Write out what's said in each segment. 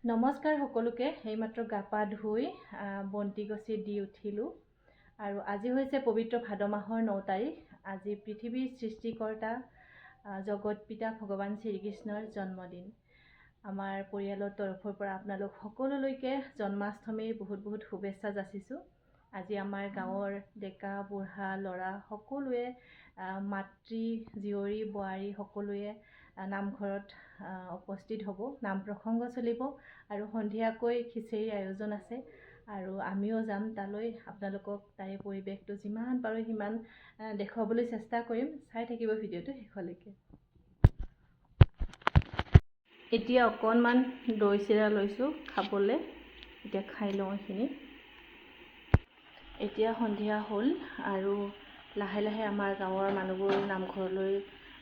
নমস্কাৰ সকলোকে। এইমাত্ৰ গা পা ধুই বন্তি গছি দি উঠিলোঁ আৰু আজি হৈছে পবিত্ৰ ভাদ মাহৰ 9 তাৰিখ। আজি পৃথিৱীৰ সৃষ্টিকৰ্তা জগত পিতা ভগৱান শ্ৰীকৃষ্ণৰ জন্মদিন। আমাৰ পৰিয়ালৰ তৰফৰ পৰা আপোনালোক সকলোলৈকে জন্মাষ্টমীৰ বহুত শুভেচ্ছা যাচিছোঁ। আজি আমাৰ গাঁৱৰ ডেকা বুঢ়া ল'ৰা সকলোৱে মাতৃ জীয়ৰী বোৱাৰী সকলোৱে নামঘৰত উপস্থিত হ'ব। নাম প্ৰসংগ চলিব আৰু সন্ধিয়াকৈ খিচিৰিৰ আয়োজন আছে আৰু আমিও যাম তালৈ। আপোনালোকক তাৰে পৰিৱেশটো যিমান পাৰোঁ সিমান দেখুৱাবলৈ চেষ্টা কৰিম। চাই থাকিব ভিডিঅ'টো শেষলৈকে। এতিয়া অকণমান দৈ চিৰা লৈছোঁ খাবলৈ। এতিয়া খাই লওঁ এইখিনি। এতিয়া সন্ধিয়া হ'ল আৰু লাহে লাহে আমাৰ গাঁৱৰ মানুহবোৰ নামঘৰলৈ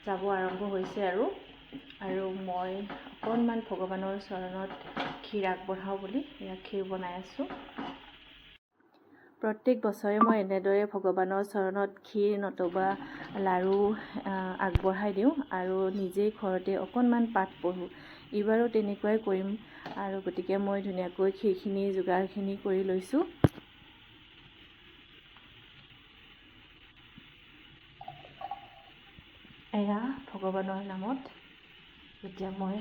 যাব আৰম্ভ হৈছে আৰু মই অকণমান ভগৱানৰ চৰণত ক্ষীৰ আগবঢ়াওঁ বুলি ক্ষীৰ বনাই আছোঁ। প্ৰত্যেক বছৰে মই এনেদৰে ভগৱানৰ চৰণত ক্ষীৰ নতুবা লাড়ু আগবঢ়াই দিওঁ আৰু নিজেই ঘৰতে অকণমান পাঠ পঢ়োঁ। এইবাৰো তেনেকুৱাই কৰিম আৰু গতিকে মই ধুনীয়াকৈ ক্ষীৰখিনি যোগাৰখিনি কৰি লৈছোঁ। এয়া ভগৱানৰ নামত এতিয়া মই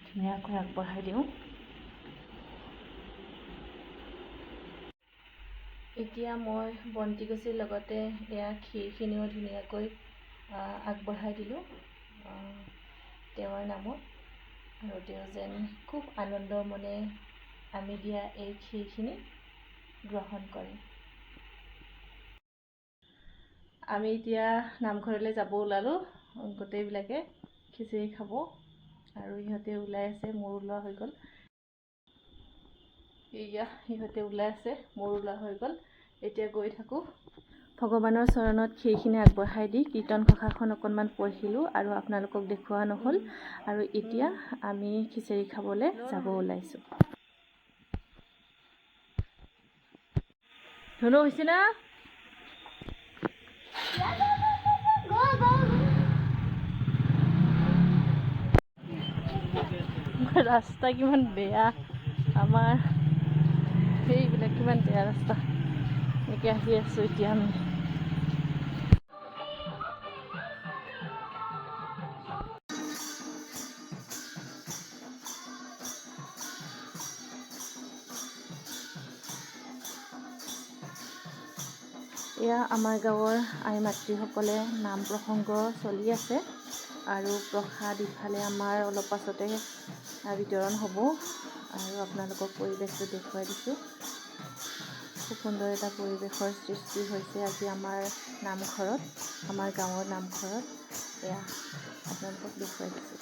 ধুনীয়াকৈ আগবঢ়াই দিওঁ। এতিয়া মই বন্তি গছিৰ লগতে এয়া ক্ষীৰখিনিও ধুনীয়াকৈ আগবঢ়াই দিলোঁ তেওঁৰ নামত আৰু তেওঁ যেন খুব আনন্দ মনে আমি দিয়া এই ক্ষীৰখিনি গ্ৰহণ কৰে। আমি এতিয়া নামঘৰলৈ যাব ওলালোঁ। গোটেইবিলাকে খিচিৰি খাব আৰু ইহঁতে ওলাই আছে। মোৰ ওলোৱা হৈ গ'ল। এয়া ইহঁতে ওলাই আছে, মোৰ ওলোৱা হৈ গ'ল। এতিয়া গৈ থাকোঁ। ভগৱানৰ চৰণত ক্ষীৰখিনি আগবঢ়াই দি কীৰ্তন ঘোষাখন অকণমান পঢ়িলোঁ আৰু আপোনালোকক দেখুওৱা নহ'ল। আৰু এতিয়া আমি খিচিৰি খাবলৈ যাব ওলাইছোঁ। ধুনু হৈছে না? ৰাস্তা কিমান বেয়া, আমাৰ সেইবিলাক কিমান বেয়া ৰাস্তা। এনেকৈ আহি আছোঁ এতিয়া আমি। এয়া আমাৰ গাঁৱৰ আই মাতৃসকলে নাম প্ৰসংগ চলি আছে আৰু প্ৰসাদ ইফালে আমাৰ অলপ পাছতে বিতৰণ হ'ব আৰু আপোনালোকক পৰিৱেশটো দেখুৱাই দিছোঁ। খুব সুন্দৰ এটা পৰিৱেশৰ সৃষ্টি হৈছে আজি আমাৰ নামঘৰত, আমাৰ গাঁৱৰ নামঘৰত। এয়া আপোনালোকক দেখুৱাই দিছোঁ।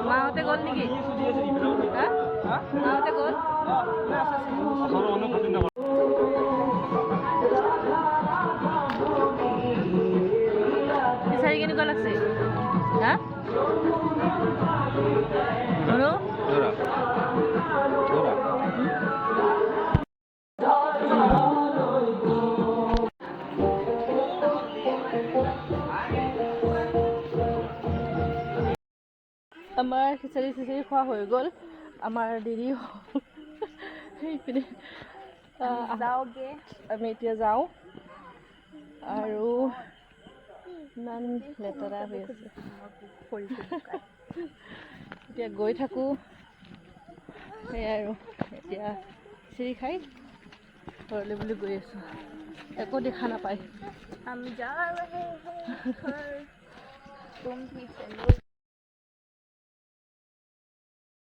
মাহঁতে গ'ল নেকি? মাহঁতে গ'ল? বিচাৰি কেনেকুৱা লাগছে? হা? আমাৰ খিচিৰি খোৱা হৈ গ'ল। আমাৰ দেৰি সেইপিনে যাওঁগে। আমি এতিয়া যাওঁ আৰু ইমান লেতেৰা হৈ আছে। এতিয়া গৈ থাকোঁ। সেয়াই আৰু এতিয়া খিচিৰি খাই ঘৰলৈ বুলি গৈ আছোঁ। একো দেখা নাপায়। আমি যা ৰহে हैं घर तुम भी चलो